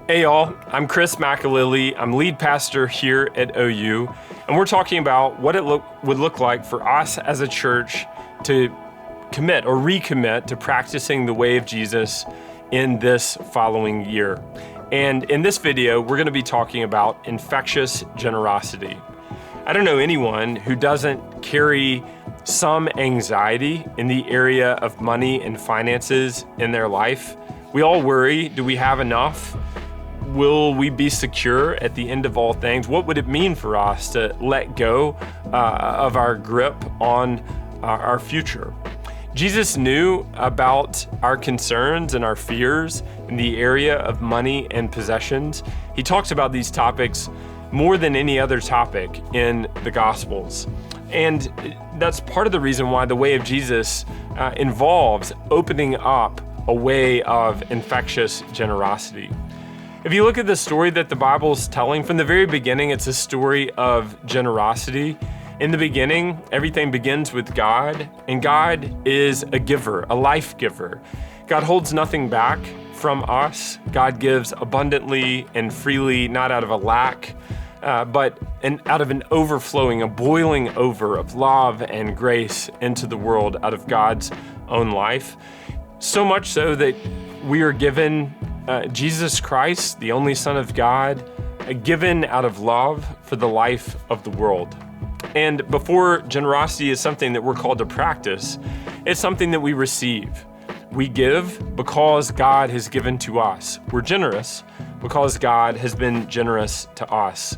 Hey y'all, I'm Chris McAlilly. I'm lead pastor here at OU, and we're talking about what it would look like for us as a church to commit or recommit to practicing the way of Jesus in this following year. And in this video, we're going to be talking about infectious generosity. I don't know anyone who doesn't carry some anxiety in the area of money and finances in their life. We all worry, do we have enough? Will we be secure at the end of all things? What would it mean for us to let go of our grip on our future? Jesus knew about our concerns and our fears in the area of money and possessions. He talks about these topics more than any other topic in the Gospels. And that's part of the reason why the way of Jesus involves opening up a way of infectious generosity. If you look at the story that the Bible's telling, from the very beginning, it's a story of generosity. In the beginning, everything begins with God, and God is a giver, a life giver. God holds nothing back from us. God gives abundantly and freely, not out of a lack, but out of an overflowing, a boiling over of love and grace into the world out of God's own life. So much so that we are given Jesus Christ, the only Son of God, given out of love for the life of the world. And before generosity is something that we're called to practice, it's something that we receive. We give because God has given to us. We're generous because God has been generous to us.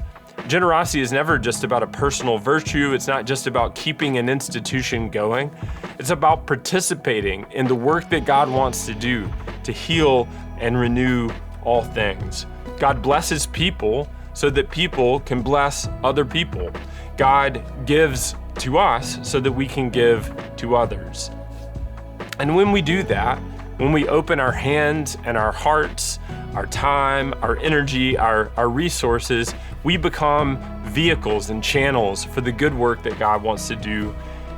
Generosity is never just about a personal virtue. It's not just about keeping an institution going. It's about participating in the work that God wants to do to heal and renew all things. God blesses people so that people can bless other people. God gives to us so that we can give to others. And when we do that, when we open our hands and our hearts, our time, our energy, our resources, we become vehicles and channels for the good work that God wants to do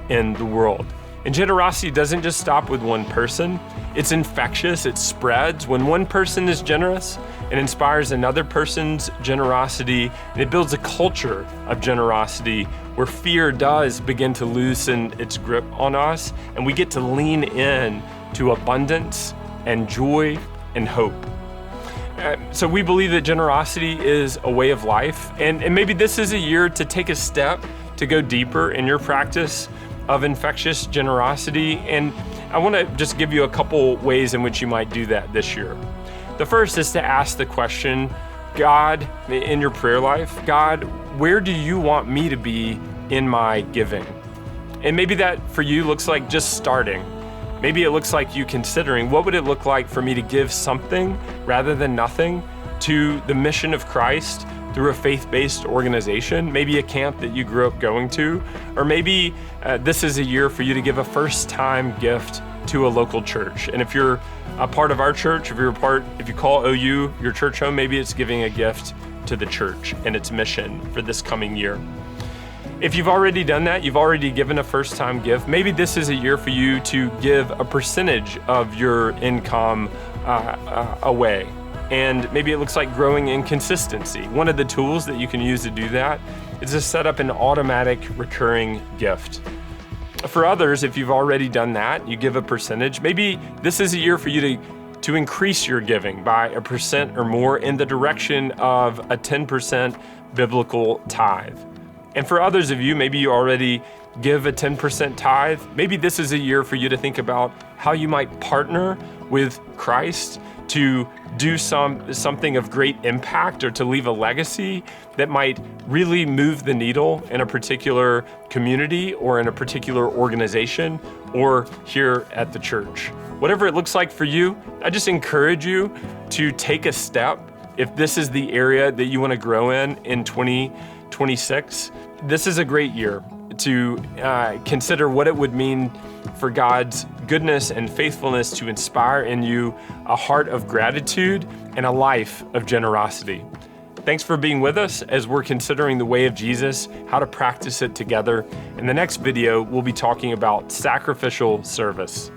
in the world. And generosity doesn't just stop with one person. It's infectious, it spreads. When one person is generous, it inspires another person's generosity, and it builds a culture of generosity where fear does begin to loosen its grip on us, and we get to lean in to abundance and joy and hope. So we believe that generosity is a way of life, and maybe this is a year to take a step to go deeper in your practice of infectious generosity. And I want to just give you a couple ways in which you might do that this year. The first is to ask the question, God, in your prayer life, God, where do you want me to be in my giving? And maybe that for you looks like just starting. Maybe it looks like you considering, what would it look like for me to give something rather than nothing to the mission of Christ through a faith-based organization, maybe a camp that you grew up going to, or maybe this is a year for you to give a first-time gift to a local church. And if you're a part of our church, if you call OU your church home, maybe it's giving a gift to the church and its mission for this coming year. If you've already done that, you've already given a first-time gift, maybe this is a year for you to give a percentage of your income away. And maybe it looks like growing in consistency. One of the tools that you can use to do that is to set up an automatic recurring gift. For others, if you've already done that, you give a percentage, maybe this is a year for you to increase your giving by 1% or more in the direction of a 10% biblical tithe. And for others of you, maybe you already give a 10% tithe. Maybe this is a year for you to think about how you might partner with Christ to do something of great impact or to leave a legacy that might really move the needle in a particular community or in a particular organization or here at the church. Whatever it looks like for you, I just encourage you to take a step. If this is the area that you want to grow in 2026, this is a great year to consider what it would mean for God's goodness and faithfulness to inspire in you a heart of gratitude and a life of generosity. Thanks for being with us as we're considering the way of Jesus, how to practice it together. In the next video, we'll be talking about sacrificial service.